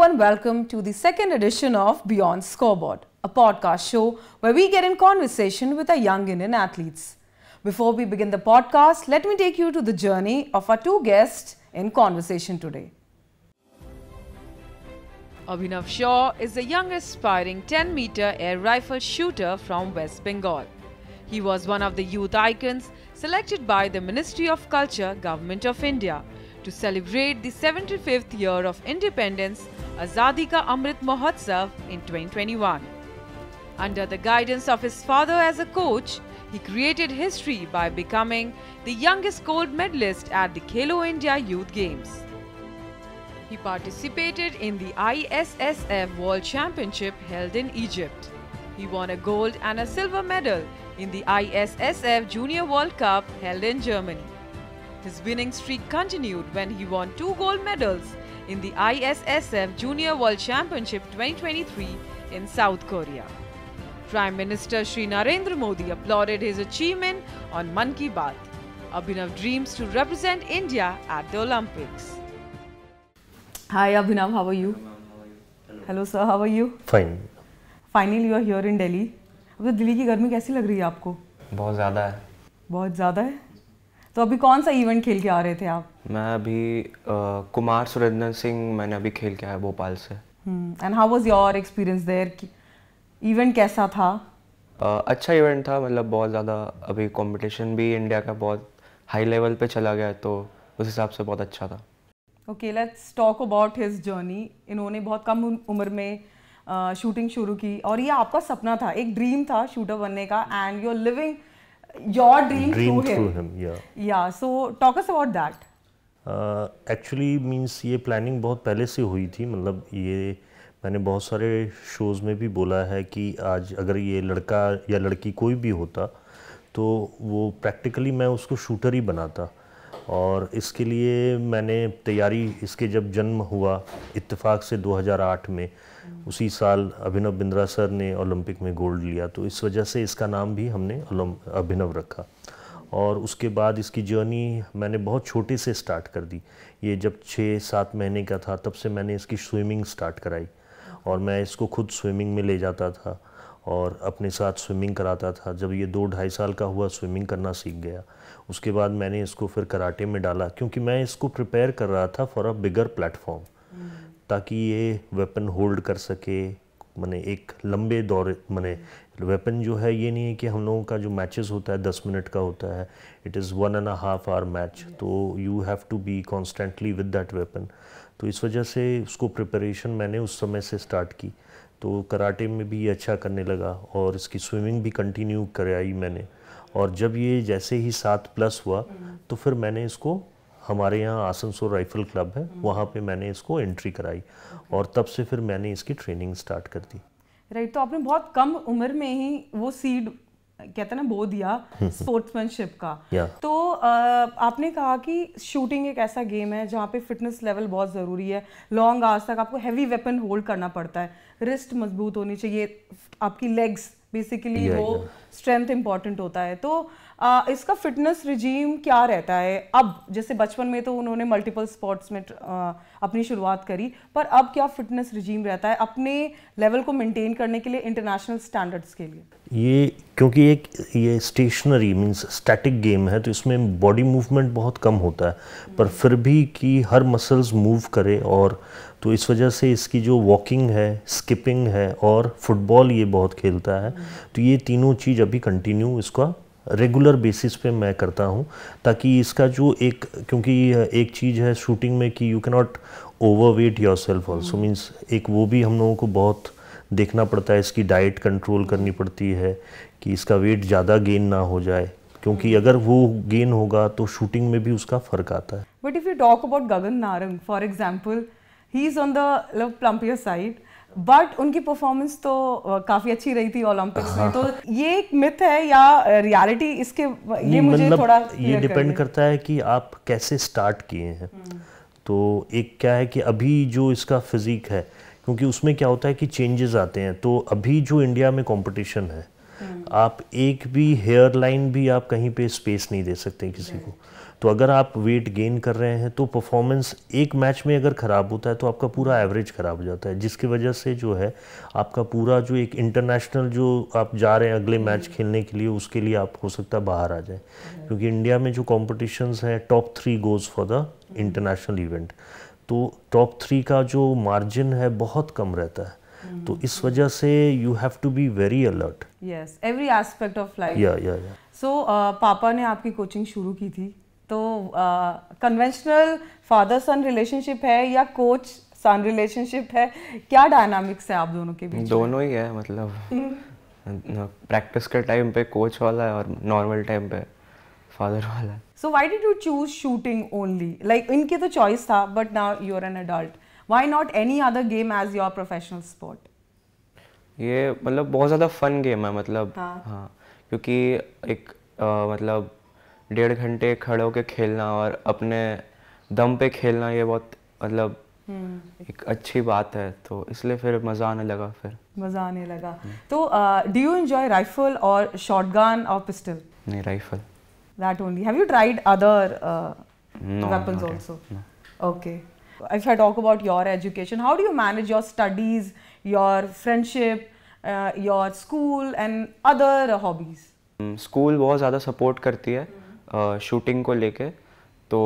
and welcome to the second edition of Beyond Scoreboard, a podcast show where we get in conversation with our young Indian athletes. Before we begin the podcast, let me take you to the journey of our two guests in conversation today. Abhinav Shaw is a young aspiring 10-meter air rifle shooter from West Bengal. He was one of the youth icons selected by the Ministry of Culture, Government of India, to celebrate the 75th year of independence, Azadi Ka Amrit Mahotsav in 2021. Under the guidance of his father as a coach, he created history by becoming the youngest gold medalist at the Khelo India Youth Games. He participated in the ISSF World Championship held in Egypt. He won a gold and a silver medal in the ISSF Junior World Cup held in Germany. His winning streak continued when he won 2 gold medals in the ISSF Junior World Championship 2023 in South Korea. Prime Minister Shri Narendra Modi applauded his achievement on Mann Ki Baat. Abhinav dreams to represent India at the Olympics. Hi Abhinav, how are you? Hello sir, how are you? Fine. Finally you are here in Delhi. अब तो दिल्ली की गर्मी कैसी लग रही है आपको? बहुत ज़्यादा है. बहुत ज़्यादा है? तो अभी कौन सा इवेंट खेल के आ रहे थे आप? मैं अभी कुमार सुरेंद्र सिंह मैंने अभी खेल के आया भोपाल से. And how was your experience there? Event कैसा था? अच्छा इवेंट था, मतलब बहुत ज़्यादा अभी कंपटीशन भी इंडिया का बहुत हाई लेवल पे चला गया है, तो उस हिसाब से बहुत अच्छा था. Okay, let's talk about his journey. इन्होंने बहुत कम उम्र में शूटिंग शुरू की और ये आपका सपना था, एक ड्रीम था शूटर बनने का, and you are living your dream through him. Yeah, so talk us about that. Actually means ये planning बहुत पहले से हुई थी. मतलब ये मैंने बहुत सारे शोज़ में भी बोला है कि आज अगर ये लड़का या लड़की कोई भी होता तो वो प्रैक्टिकली मैं उसको शूटर ही बनाता. और इसके लिए मैंने तैयारी, इसके जब जन्म हुआ इत्तेफाक से 2008 में, उसी साल अभिनव बिंद्रा सर ने ओलंपिक में गोल्ड लिया, तो इस वजह से इसका नाम भी हमने अभिनव रखा. और उसके बाद इसकी जर्नी मैंने बहुत छोटे से स्टार्ट कर दी. ये जब 6-7 महीने का था तब से मैंने इसकी स्विमिंग स्टार्ट कराई और मैं इसको खुद स्विमिंग में ले जाता था और अपने साथ स्विमिंग कराता था. जब ये 2-2.5 साल का हुआ स्विमिंग करना सीख गया. उसके बाद मैंने इसको फिर कराटे में डाला क्योंकि मैं इसको प्रिपेयर कर रहा था फॉर अ बिगर प्लेटफॉर्म, ताकि ये वेपन होल्ड कर सके. मैंने एक लंबे दौरे, मैंने वेपन जो है ये नहीं है कि हम लोगों का जो मैचेस होता है 10 मिनट का होता है, इट इज़ 1.5 आवर मैच, तो you have to be constantly with that weapon. तो इस वजह से उसको प्रिपरेशन मैंने उस समय से स्टार्ट की. तो कराटे में भी अच्छा करने लगा और इसकी स्विमिंग भी कंटिन्यू कराई मैंने. और जब ये जैसे ही 7+ हुआ तो फिर मैंने इसको, हमारे यहाँ आसनसोल राइफल क्लब है, वहाँ पे मैंने इसको एंट्री कराई और तब से फिर मैंने इसकी ट्रेनिंग स्टार्ट कर दी. राइट, तो आपने बहुत कम उम्र में ही वो सीड, कहते हैं ना, बो दिया स्पोर्ट्समैनशिप का. तो आपने कहा कि शूटिंग एक ऐसा गेम है जहाँ पे फिटनेस लेवल बहुत ज़रूरी है. लॉन्ग आवर्स तक आपको हैवी वेपन होल्ड करना पड़ता है, रिस्ट मजबूत होनी चाहिए, आपकी लेग्स बेसिकली वो स्ट्रेंथ इंपॉर्टेंट होता है. तो इसका फिटनेस रिजीम क्या रहता है अब? जैसे बचपन में तो उन्होंने मल्टीपल स्पोर्ट्स में अपनी शुरुआत करी, पर अब क्या फिटनेस रिजीम रहता है अपने लेवल को मेंटेन करने के लिए इंटरनेशनल स्टैंडर्ड्स के लिए? ये क्योंकि ये स्टेशनरी मींस स्टैटिक गेम है, तो इसमें बॉडी मूवमेंट बहुत कम होता है, पर फिर भी कि हर मसल्स मूव करे. और तो इस वजह से इसकी जो वॉकिंग है, स्किपिंग है और फुटबॉल ये बहुत खेलता है. तो ये तीनों चीज़ अभी कंटिन्यू इसका रेगुलर बेसिस पे मैं करता हूँ, ताकि इसका जो एक, क्योंकि एक चीज़ है शूटिंग में कि you can not overweight yourself also, means एक वो भी हम लोगों को बहुत देखना पड़ता है. इसकी डाइट कंट्रोल करनी पड़ती है कि इसका वेट ज़्यादा गेन ना हो जाए, क्योंकि अगर वो गेन होगा तो शूटिंग में भी उसका फ़र्क आता है. But if you talk about Gagan Narang for example, he is on the plumpier side, but उनकी परफॉर्मेंस तो काफ़ी अच्छी रही थी ओलंपिक्स में. तो ये एक मिथ है या रियलिटी, इसके ये मुझे मतलब थोड़ा ये डिपेंड करता है कि आप कैसे स्टार्ट किए हैं. तो एक क्या है कि अभी जो इसका फिजिक है, क्योंकि उसमें क्या होता है कि चेंजेस आते हैं. तो अभी जो इंडिया में कंपटीशन है आप एक भी हेयर लाइन भी आप कहीं पे स्पेस नहीं दे सकते किसी को। तो अगर आप वेट गेन कर रहे हैं तो परफॉर्मेंस एक मैच में अगर ख़राब होता है तो आपका पूरा एवरेज ख़राब हो जाता है, जिसकी वजह से जो है आपका पूरा जो एक इंटरनेशनल जो आप जा रहे हैं अगले मैच खेलने के लिए, उसके लिए आप हो सकता है बाहर आ जाए, क्योंकि इंडिया में जो कॉम्पिटिशन्स हैं top 3 goes for the international event, तो टॉप 3 का जो मार्जिन है बहुत कम रहता है। तो इस वजह से you have to be very alert. Yes, every aspect of life. या सो पापा ने आपकी कोचिंग शुरू की थी, तो कन्वेंशनल फादर सन रिलेशनशिप है या कोच सन रिलेशनशिप है, क्या डायनामिक्स है आप दोनों के बीच? दोनों ही है, मतलब प्रैक्टिस के टाइम पे कोच वाला है और नॉर्मल टाइम पे फादर वाला है। So why did you choose shooting only? Like इनके तो चॉइस था, but now you are an adult, why not any other game as your professional sport? ये मतलब बहुत ज़्यादा फन गेम है, मतलब हाँ। क्योंकि एक मतलब 1.5 घंटे खड़े होके खेलना और अपने दम पे खेलना, ये बहुत मतलब एक अच्छी बात है, तो इसलिए फिर मज़ा आने लगा। तो डू यू एंजॉय राइफल और शॉटगन और पिस्टल? नहीं, rifle. That only. Have you tried other No, weapons not also? yet, no. Okay. If I talk about your education, how do you manage your studies, your friendship, your school and other hobbies? School बहुत ज़्यादा support करती है shooting को लेके, तो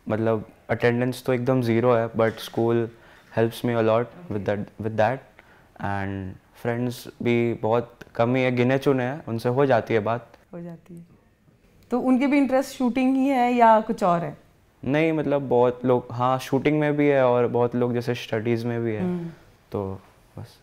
मतलब attendance तो एकदम ज़ीरो है, but school helps me a lot with that and friends भी बहुत कम ही है, गिने चुने हैं, उनसे हो जाती है बात। हो जाती है। तो उनके भी इंटरेस्ट शूटिंग ही है या कुछ और है? नहीं, मतलब बहुत लोग हाँ शूटिंग में भी है और बहुत लोग जैसे स्टडीज़ में भी है, तो बस।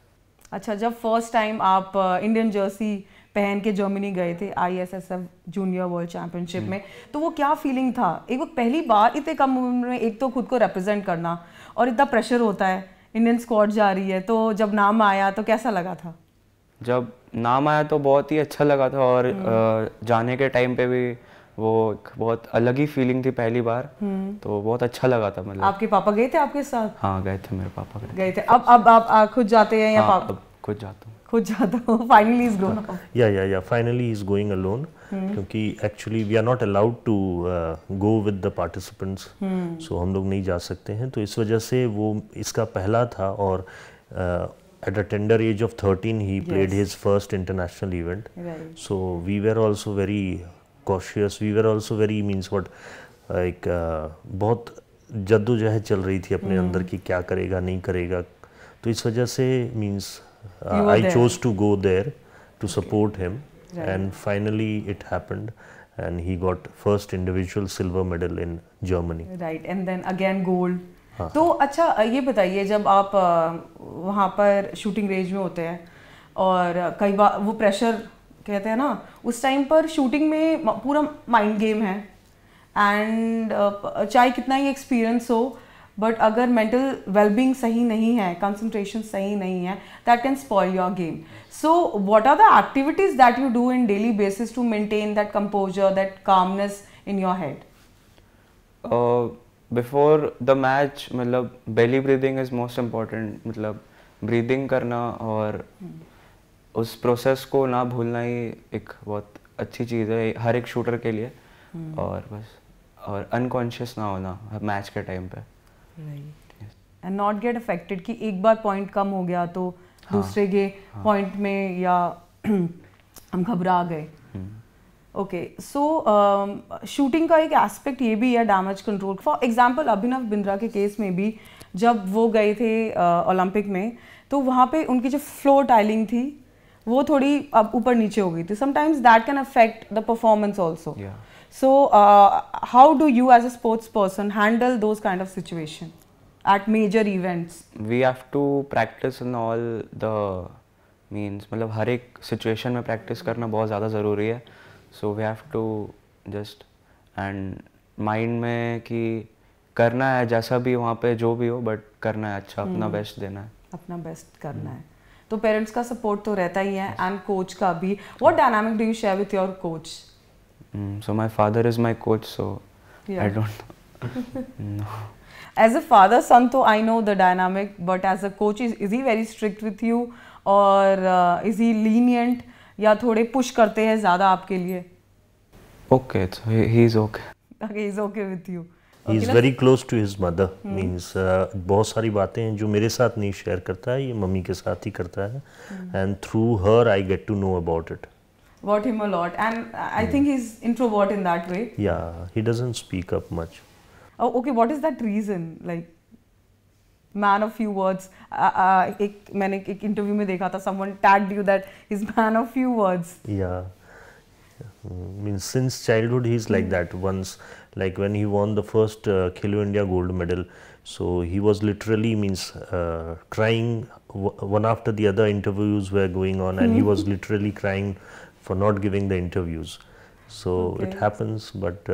अच्छा, जब फर्स्ट टाइम आप इंडियन जर्सी पहन के जर्मनी गए थे ISSF जूनियर वर्ल्ड चैंपियनशिप में, तो वो क्या फीलिंग था? एक वो पहली बार इतने कम उम्र में एक तो खुद को रिप्रेजेंट करना और इतना प्रेशर होता है, इंडियन स्क्वाड जा रही है, तो जब नाम आया तो कैसा लगा था? जब नाम आया तो बहुत ही अच्छा लगा था, और जाने के टाइम पे भी वो बहुत अलग ही फीलिंग थी पहली बार, तो बहुत अच्छा लगा था। मतलब आपके पापा गए थे आपके साथ? हाँ, गए थे, मेरे पापा गए थे। अब आप खुद जाते हैं या हाँ, पापा? अब खुद जाता हूँ। खुद जाता हूँ। Finally is grown up. या फाइनली इज गोइंग अलोन, क्योंकि actually we are not allowed to go with the participants, so हम लोग नहीं जा सकते हैं, तो इस वजह से वो इसका पहला था, और at a tender age of 13 he played his first international event, so we were also very cautious, we were also very means what like बहुत जद्दोजहद चल रही थी अपने अंदर कि क्या करेगा नहीं करेगा, तो इस वजह से means I chose to go there to support him, and finally it happened and he got first individual silver medal in Germany, right, and then again gold. तो अच्छा, ये बताइए, जब आप वहाँ पर शूटिंग रेंज में होते हैं और कई बार वो प्रेशर कहते हैं ना, उस टाइम पर शूटिंग में पूरा माइंड गेम है, एंड चाहे कितना ही एक्सपीरियंस हो, बट अगर मेंटल वेलबींग सही नहीं है, कंसंट्रेशन सही नहीं है, that can spoil your game. So what are the activities that you do in daily basis to maintain that composure, that calmness in your head? Before the match मतलब belly breathing is most important, मतलब breathing करना और उस process को ना भूलना ही एक बहुत अच्छी चीज़ है हर एक शूटर के लिए, और बस और अनकॉन्शियस ना होना मैच के टाइम पे, एंड नॉट गेट अफेक्टेड कि एक बार पॉइंट कम हो गया तो दूसरे के पॉइंट में या हम घबरा गए. ओके, सो शूटिंग का एक एस्पेक्ट ये भी है damage control. For example Abhinav Bindra के केस में भी जब वो गए थे ओलंपिक में, तो वहाँ पे उनकी जो फ्लोर टाइलिंग थी वो थोड़ी अब ऊपर नीचे हो गई थी. Sometimes that can affect the performance also. So how do you as a sports person handle those kind of situation at major events? We have to practice in all the means, मतलब हर एक situation में practice करना बहुत ज़्यादा ज़रूरी है. So we have to just and mind में कि करना है जैसा भी वहाँ पे जो भी हो, बट करना है अच्छा, अपना बेस्ट देना है, अपना बेस्ट करना है. तो पेरेंट्स का सपोर्ट तो रहता ही है एंड कोच का भी. What dynamic do you share with your coach? So my father is my coach, so I don't know. As a father son, तो I know the dynamic, but as a coach, is he very strict with you, or is he lenient? या थोड़े push करते हैं ज़्यादा आपके लिए? Okay, so he is okay. Okay, he's okay with you. He is very close to his mother, means बहुत सारी बातें हैं जो मेरे साथ नहीं शेयर करता है, ये मम्मी के साथ ही करता है, and through her I get to know about it. About him a lot, and I think he's introvert in that way. Yeah, he doesn't speak up much. Oh, okay, what is that reason? Like, man of few words. मैंने एक interview में देखा था, someone tagged you that he's man of few words. Yeah. Means since childhood he's like that. Once, like when he won the first Khelo India gold medal, so he was literally crying one after the other. Interviews were going on and he was literally crying for not giving the interviews. So it happens, but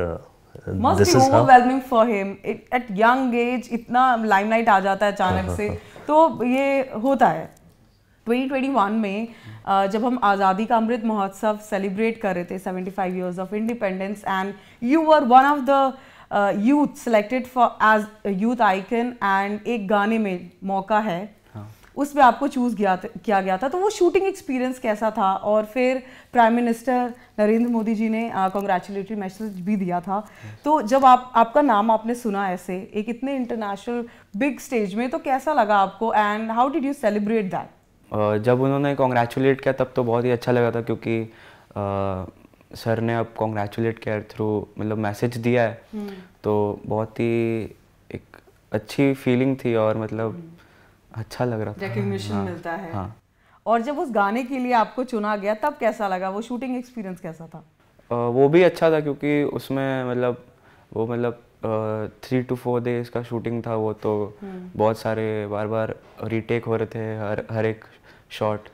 Must this be is how. overwhelming for him. At young age इतना limelight आ जाता है अचानक से, तो ये होता है. 2021 में जब हम आज़ादी का अमृत महोत्सव सेलिब्रेट कर रहे थे, 75 years of independence, and you were one of the youth selected for as a youth icon, and एक गाने में मौका है, उसमें आपको चूज़ किया गया था, तो वो शूटिंग एक्सपीरियंस कैसा था? और फिर प्राइम मिनिस्टर नरेंद्र मोदी जी ने कॉन्ग्रेचुलेटरी मैसेज भी दिया था, तो जब आपका नाम आपने सुना ऐसे एक इतने इंटरनेशनल बिग स्टेज में, तो कैसा लगा आपको, and how did you celebrate that? जब उन्होंने कॉन्ग्रेचुलेट किया तब तो बहुत ही अच्छा लगा था, क्योंकि सर ने अब कॉन्ग्रेचुलेट किया थ्रू मतलब मैसेज दिया है, तो बहुत ही एक अच्छी फीलिंग थी और मतलब अच्छा लग रहा था, रिकॉग्निशन मिलता है. हाँ. और जब उस गाने के लिए आपको चुना गया तब कैसा लगा? वो शूटिंग एक्सपीरियंस कैसा था? वो भी अच्छा था, क्योंकि उसमें मतलब 3 to 4 days का शूटिंग था वो, तो बहुत सारे बार रीटेक हो रहे थे हर एक शॉट,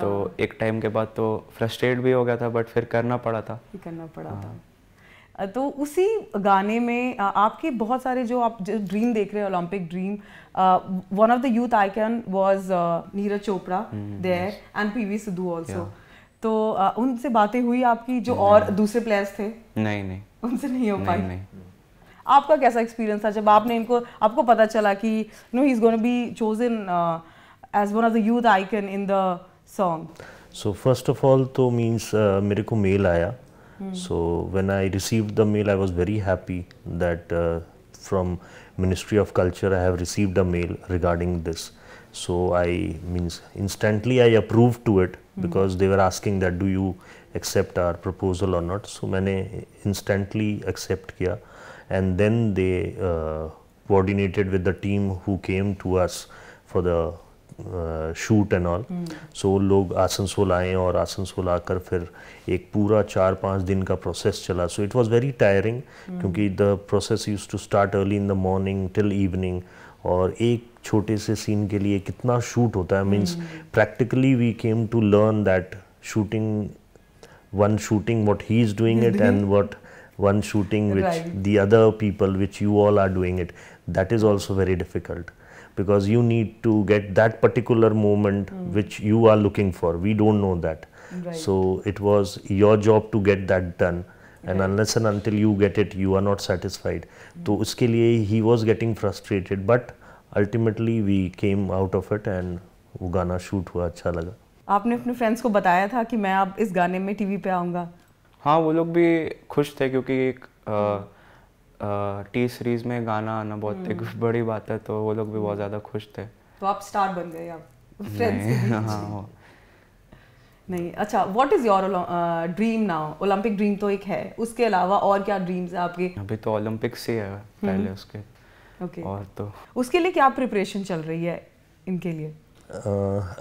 तो एक टाइम के बाद तो फ्रस्ट्रेट भी हो गया था, बट फिर करना पड़ा था. तो उसी गाने में आपके बहुत सारे जो आप ड्रीम देख रहे हैं, Olympic dream, one of the youth icon was Neeraj Chopra there and PV Sindhu also. तो उनसे बातें हुई आपकी, जो और दूसरे प्लेयर्स थे? नहीं, उनसे नहीं हो पाई. नहीं. आपका कैसा एक्सपीरियंस था जब आपको पता चला कि no he is gonna be chosen as one of the youth icon in the song? So first of all, तो means मेरे को मेल आया. So when I received the mail, I was very happy that from Ministry of Culture I have received a mail regarding this. So instantly I approved to it, because they were asking that do you accept our proposal or not. So मैंने instantly accept किया, and then they coordinated with the team who came to us for the shoot and all. So लोग आसनसोल आए और आसनसोल आकर फिर एक पूरा 4-5 दिन का प्रोसेस चला. So it was very tiring, क्योंकि the process used to start early in the morning till evening, और एक छोटे से सीन के लिए कितना शूट होता है. Means practically we came to learn that shooting what he is doing it and what one shooting which the other people which you all are doing it, that is also very difficult, because you need to get that particular moment which you are looking for. We don't know that. So it was your job to get that done, and unless and until you get it, you are not satisfied. तो उसके लिए he was getting frustrated, but ultimately we came out of it and वो गाना shoot हुआ, अच्छा लगा. आपने अपने फ्रेंड्स को बताया था कि मैं अब इस गाने में टीवी पे आऊँगा? हाँ, वो लोग भी खुश थे, क्योंकि एक टी सीरीज में गाना आना बहुत एक बड़ी बात है, तो वो लोग भी बहुत ज़्यादा खुश थे. तो आप स्टार बन गए आप फ्रेंड्स? हाँ. नहीं. अच्छा, what is your dream now? Olympic dream तो एक है, उसके अलावा और क्या ड्रीम्स है आपके? अभी तो ओलंपिक्स ही है पहले, उसके ओके. और तो उसके लिए क्या प्रिपरेशन चल रही है इनके लिए?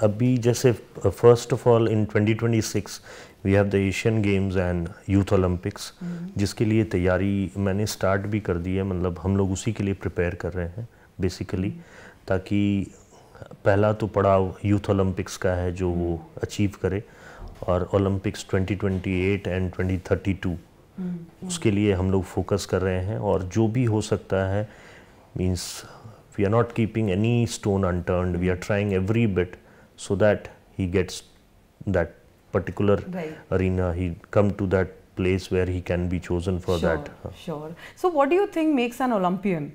अभी जैसे first of all in 2026 we have the Asian Games and Youth Olympics, जिसके लिए तैयारी मैंने स्टार्ट भी कर दी है. मतलब हम लोग उसी के लिए प्रिपेयर कर रहे हैं बेसिकली, ताकि पहला तो पड़ाव यूथ ओलंपिक्स का है जो वो अचीव करे, और ओलंपिक्स 2028 एंड 2032 उसके लिए हम लोग फोकस कर रहे हैं. और जो भी हो सकता है, means we are not keeping any stone unturned. We are trying every bit so that he gets that particular arena, he come to that place where he can be chosen for that. Sure. So what do you think makes an Olympian?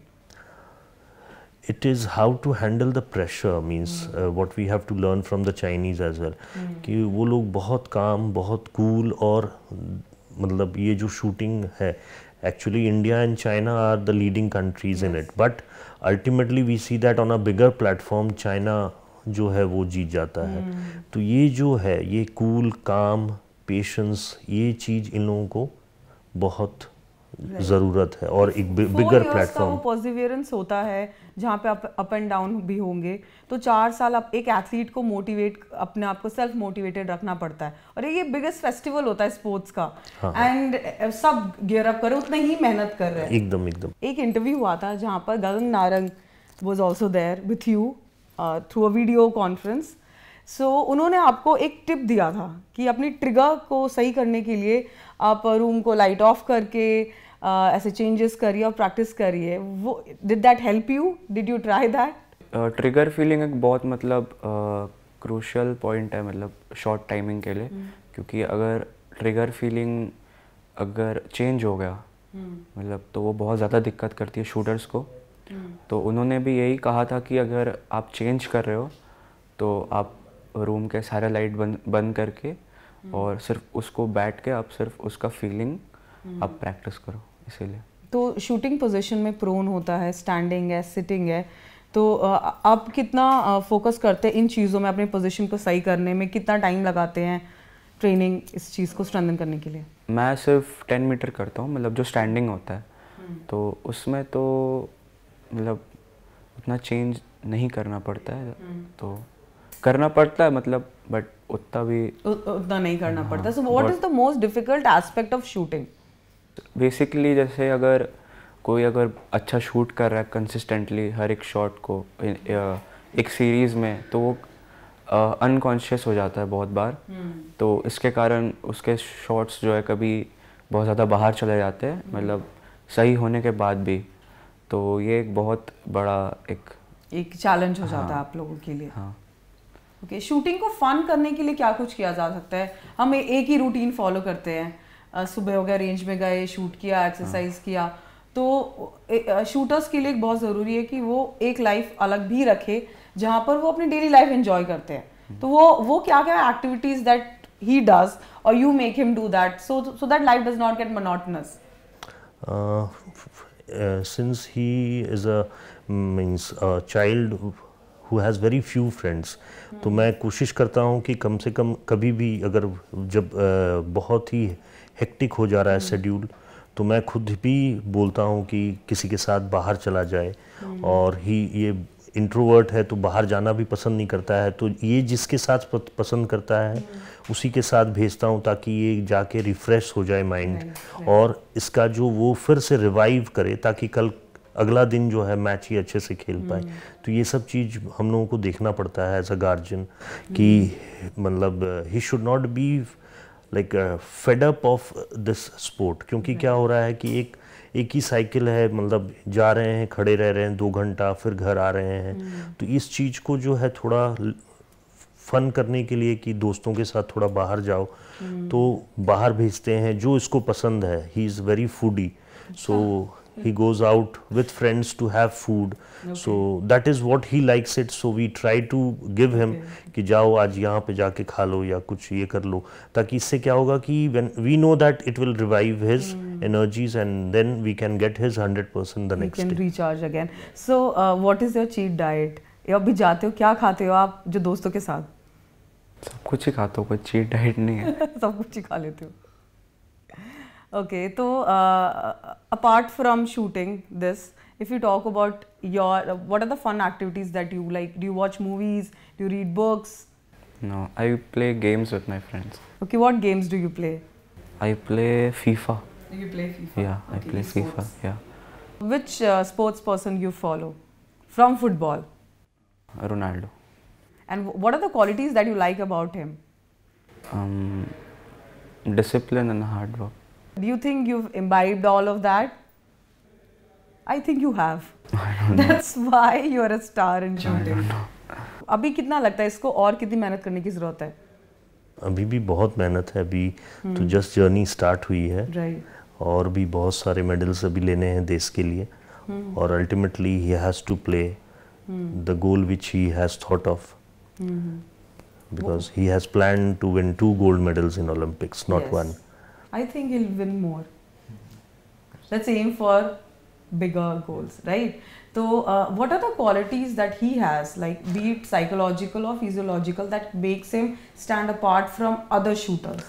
it is how to handle the pressure, means what we have to learn from the Chinese as well, कि वो लोग बहुत काम, बहुत cool, और मतलब ये जो shooting है, actually India and China are the leading countries in it, but ultimately we see that on a bigger platform China जो है वो जीत जाता है। तो ये जो है, ये cool, calm, patience, ये चीज़ इन लोगों को बहुत ज़रूरत है, और एक बिगर प्लेटफॉर्म। परसिवियरेंस होता है जहाँ पे आप अप एंड डाउन भी होंगे, तो 4 साल आप एक एथलीट को मोटिवेट, अपने आप को सेल्फ मोटिवेटेड रखना पड़ता है, और ये बिगेस्ट फेस्टिवल होता है स्पोर्ट्स का, एंड सब गियर अप करे, उतने ही मेहनत कर रहे हैं। एकदम एकदम। एक इंटरव्यू हुआ था जहाँ पर Gagan Narang was also there with you through a video conference. So उन्होंने आपको एक टिप दिया था कि अपनी ट्रिगर को सही करने के लिए आप रूम को लाइट ऑफ करके ऐसे चेंजेस करिए और प्रैक्टिस करिए। वो did that help you? Did you try that? Trigger feeling एक बहुत मतलब क्रूशियल पॉइंट है मतलब शॉर्ट टाइमिंग के लिए, क्योंकि अगर ट्रिगर फीलिंग अगर चेंज हो गया मतलब तो वो बहुत ज़्यादा दिक्कत करती है शूटर्स को। तो उन्होंने भी यही कहा था कि अगर आप चेंज कर रहे हो तो आप रूम के सारे लाइट बंद करके और सिर्फ उसको बैठ के आप सिर्फ उसका फीलिंग आप प्रैक्टिस करो। इसीलिए तो शूटिंग पोजीशन में प्रोन होता है, स्टैंडिंग है, सिटिंग है, तो आप कितना फोकस करते हैं इन चीज़ों में, अपनी पोजीशन को सही करने में कितना टाइम लगाते हैं ट्रेनिंग इस चीज़ को स्ट्रेंथन करने के लिए? मैं सिर्फ 10 मीटर करता हूँ, मतलब जो स्टैंडिंग होता है तो उसमें तो मतलब उतना चेंज नहीं करना पड़ता है, तो करना पड़ता है मतलब बट उतना नहीं करना पड़ता। So what is the most difficult aspect of shooting? Basically जैसे अगर कोई अगर अच्छा शूट कर रहा है कंसिस्टेंटली हर एक शॉट को एक सीरीज़ में, तो वो अनकॉन्शियस हो जाता है बहुत बार। तो इसके कारण उसके शॉट्स जो है कभी बहुत ज़्यादा बाहर चले जाते हैं, मतलब सही होने के बाद भी। तो ये एक बहुत बड़ा एक चैलेंज हो जाता है आप लोगों के लिए। ओके, शूटिंग को फन करने के लिए क्या कुछ किया जा सकता है? हम एक ही रूटीन फॉलो करते हैं, सुबह हो गया, रेंज में गए, शूट किया, एक्सरसाइज किया, तो शूटर्स के लिए बहुत ज़रूरी है कि वो एक लाइफ अलग भी रखे जहाँ पर वो अपनी डेली लाइफ एंजॉय करते हैं। तो वो क्या क्या एक्टिविटीज दैट ही डज और you make him do that so that life does not gate monotonous? Since he is a child who has very few friends, तो मैं कोशिश करता हूँ कि कम से कम कभी भी अगर जब बहुत ही हेक्टिक हो जा रहा है शेड्यूल, तो मैं खुद भी बोलता हूँ कि किसी के साथ बाहर चला जाए। और ये इंट्रोवर्ट है तो बाहर जाना भी पसंद नहीं करता है, तो ये जिसके साथ पसंद करता है उसी के साथ भेजता हूँ ताकि ये जाके रिफ़्रेश हो जाए माइंड, और इसका जो वो फिर से रिवाइव करे ताकि कल अगला दिन जो है मैच ही अच्छे से खेल पाए। तो ये सब चीज़ हम लोगों को देखना पड़ता है एज अ गार्जियन कि मतलब he should not be like fed up of this sport, क्योंकि क्या हो रहा है कि एक ही साइकिल है, मतलब जा रहे हैं, खड़े रह रहे हैं 2 घंटा, फिर घर आ रहे हैं। तो इस चीज़ को जो है थोड़ा फन करने के लिए कि दोस्तों के साथ थोड़ा बाहर जाओ, तो बाहर भेजते हैं। जो इसको पसंद है, ही is very foodie, so he goes out with friends to have food. So that is what he likes it, so we try to give him कि जाओ आज यहाँ पे जाके खा लो या कुछ ये कर लो, ताकि इससे क्या होगा कि when we know that it will revive his energies and then we can get his 100% the next day. He can recharge again. So what is your cheat diet? अभी जाते हो, क्या खाते हो आप जो दोस्तों के साथ? सब कुछ ही खाता हूँ, कोई चीट डाइट नहीं है। सब कुछ ही खा लेते हो। Okay, so apart from shooting this, if you talk about what are the fun activities that you like? Do you watch movies? Do you read books? No, I play games with my friends. Okay, what games do you play? I play FIFA. You play FIFA? Yeah, I play FIFA, yeah. Which sports person you follow from football? Ronaldo. And what are the qualities that you like about him? Discipline and hard work. Do you think you've imbibed all of that? I think you have. That's why you're a star in shooting. अभी कितना लगता है इसको और कितनी मेहनत करने की ज़रूरत है? अभी भी बहुत मेहनत है, अभी तो जस्ट जर्नी स्टार्ट हुई है। और भी बहुत सारे मेडल्स अभी लेने हैं देश के लिए, और ultimately he has to play the goal which he has thought of. Because he has planned to win 2 gold medals in Olympics, not Yes. 1. I think he'll win more. Let's aim for bigger goals, right? So, what are the qualities that he has, like be it psychological or physiological, that makes him stand apart from other shooters?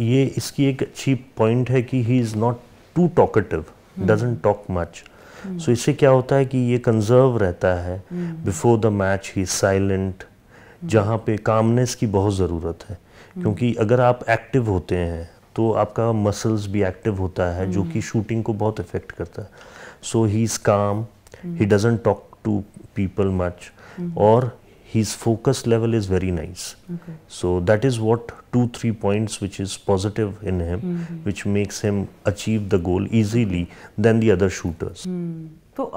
ये इसकी एक अच्छी point है कि he is not too talkative, doesn't talk much. So इससे क्या होता है कि ये कंजर्व रहता है. Before the match he is silent, जहाँ पे कामनेस की बहुत ज़रूरत है. क्योंकि अगर आप एक्टिव होते हैं तो आपका मसल्स भी एक्टिव होता है, जो कि शूटिंग को बहुत इफेक्ट करता है. So he is calm, he doesn't talk to people much, or his focus level is very nice. So that is what 2-3 points which is positive in him, which makes him achieve the goal easily than the other shooters. तो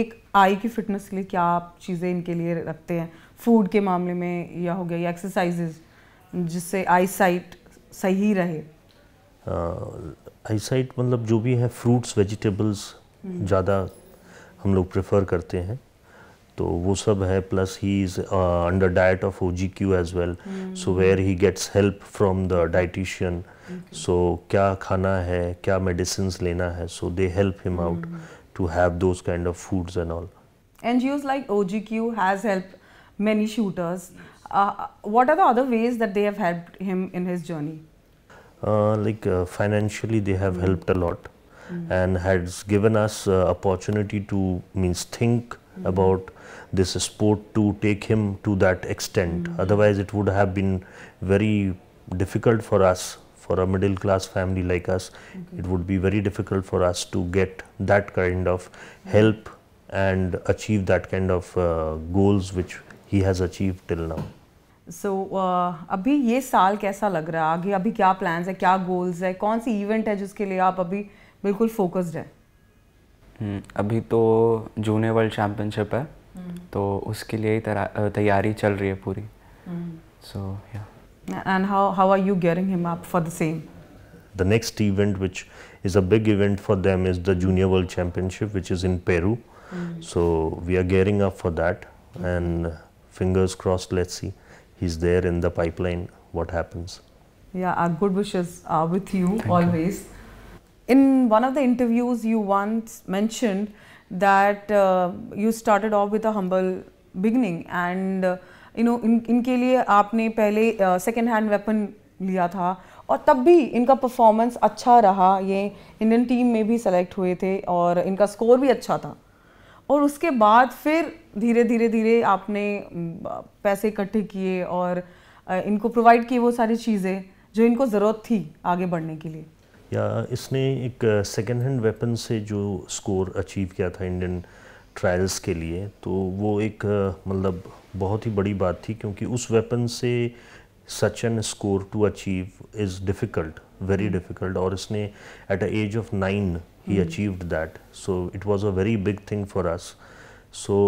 एक आई की fitness के लिए क्या आप चीज़ें इनके लिए रखते हैं, फूड के मामले में या हो गया, या एक्सरसाइजेज जिससे आई साइट सही रहे? आई साइट मतलब जो भी है, फ्रूट्स वेजिटेबल्स ज़्यादा हम लोग प्रेफर करते हैं, तो वो सब है. Plus he is under diet of OGQ as well, so where he gets help from the dietitian. So क्या खाना है, क्या मेडिसिन्स लेना है, so they help him out to have those kind of foods and all. NGOs like OGQ has helped many shooters. What are the other ways that they have helped him in his journey? Financially they have helped a lot. And has given us opportunity to think about this sport to take him to that extent. Otherwise it would have been very difficult for us, for a middle class family like us. It would be very difficult for us to get that kind of help and achieve that kind of goals which he has achieved till now. So अभी ये साल कैसा लग रहा है? आगे अभी क्या प्लान्स है, क्या गोल्स है, कौन सी इवेंट है जिसके लिए आप अभी बिल्कुल फोकस्ड है? अभी तो जूनियर वर्ल्ड चैम्पियनशिप है, तो उसके लिए ही तैयारी चल रही है पूरी. सो या. And how are you gearing him up for the same? The next event, which is a big event for them, is the Junior World Championship, which is in Peru. So we are gearing up for that, and fingers crossed, let's see. He's there in the pipeline, what happens. Yeah, our good wishes are with you always. In one of the interviews, you once mentioned that you started off with a humble beginning, and इनके लिए आपने पहले second hand weapon लिया था, और तब भी इनका परफॉर्मेंस अच्छा रहा. ये इंडियन टीम में भी सेलेक्ट हुए थे और इनका स्कोर भी अच्छा था. और उसके बाद फिर धीरे धीरे आपने पैसे इकट्ठे किए और इनको प्रोवाइड किए वो सारी चीज़ें जो इनको ज़रूरत थी आगे बढ़ने के लिए. या इसने एक सेकेंड हैंड वेपन से जो स्कोर अचीव किया था इंडियन ट्रायल्स के लिए, तो वो एक मतलब बहुत ही बड़ी बात थी, क्योंकि उस वेपन से such an score to achieve is difficult, very difficult. और इसने at a age of 9 he achieved that, so it was a very big thing for us. So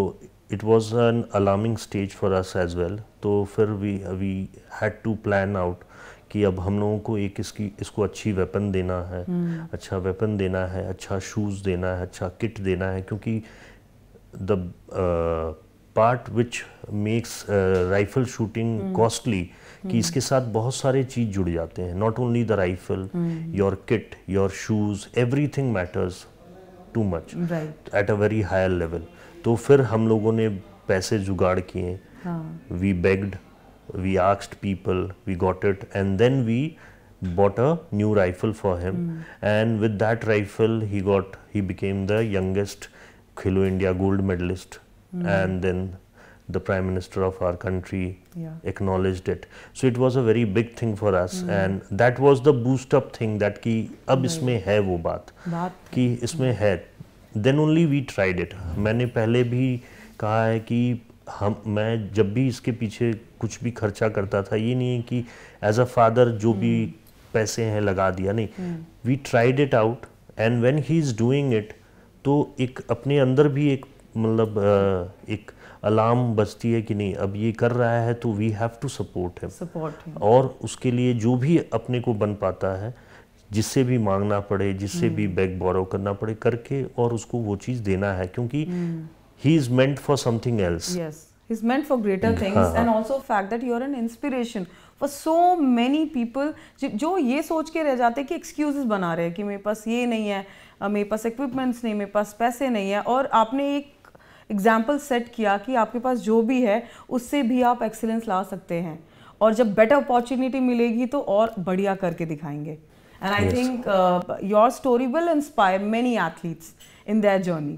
it was an alarming stage for us as well. तो फिर we had to plan out कि अब हम लोगों को इसको अच्छी weapon देना है, अच्छा वेपन देना है, अच्छा शूज़ देना है, अच्छा किट देना है, क्योंकि the part which makes rifle shooting costly, कि इसके साथ बहुत सारे चीज़ जुड़ जाते हैं. Not only the rifle, your kit, your shoes, everything matters too much at a very higher level. तो फिर हम लोगों ने पैसे जुगाड़ किए, we begged, we asked people, we got it, and then we bought a new rifle for him. And with that rifle he became the youngest Khelo India gold medalist. And then the Prime Minister of our country acknowledged it. So it was a very big thing for us, and that was the boost up thing, that कि अब इसमें है वो बात कि इसमें है. Then only we tried it. मैंने पहले भी कहा है कि मैं जब भी इसके पीछे कुछ भी खर्चा करता था, ये नहीं है कि एज अ फादर जो भी पैसे हैं लगा दिया, नहीं. We tried it out, and when he is doing it, तो एक अपने अंदर भी एक मतलब एक अलार्म बजती है कि नहीं, अब ये कर रहा है तो we have to support him. और उसके लिए जो भी अपने को बन पाता है, जिससे भी मांगना पड़े, जिससे भी बैग बोरो करना पड़े, करके और उसको वो चीज़ देना है. क्योंकि he is meant for something else. Yes, he's meant for greater things, and also fact that you're an inspiration for so many people जो ये सोच के रह जाते हैं कि excuses बना रहे हैं कि मेरे पास ये नहीं है, मेरे पास equipments नहीं, मेरे पास पैसे नहीं है, और आपने एक एग्जाम्पल सेट किया कि आपके पास जो भी है उससे भी आप एक्सीलेंस ला सकते हैं, और जब बेटर अपॉर्चुनिटी मिलेगी तो और बढ़िया करके दिखाएंगे. And I think your story will inspire many athletes in their journey.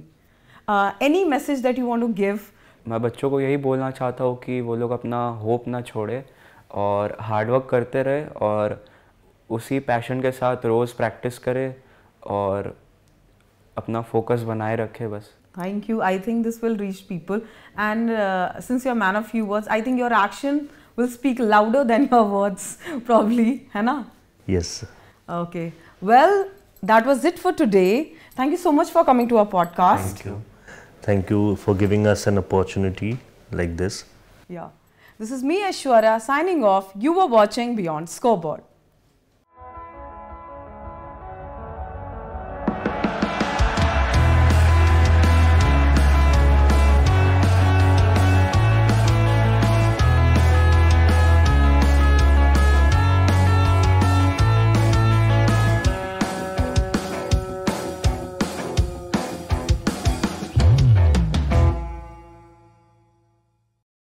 Any message that you want to give? मैं बच्चों को यही बोलना चाहता हूँ कि वो लोग अपना होप ना छोड़े और हार्डवर्क करते रहे और उसी पैशन के साथ रोज़ प्रैक्टिस करे और अपना फोकस बनाए रखे बस. Thank you. I think this will reach people, and since you're a man of few words, I think your action will speak louder than your words, probably, है ना? Yes. Okay. Well, that was it for today. Thank you so much for coming to our podcast. Thank you. Thank you for giving us an opportunity like this. Yeah. This is me, Aishwarya, signing off. You were watching Beyond Scoreboard.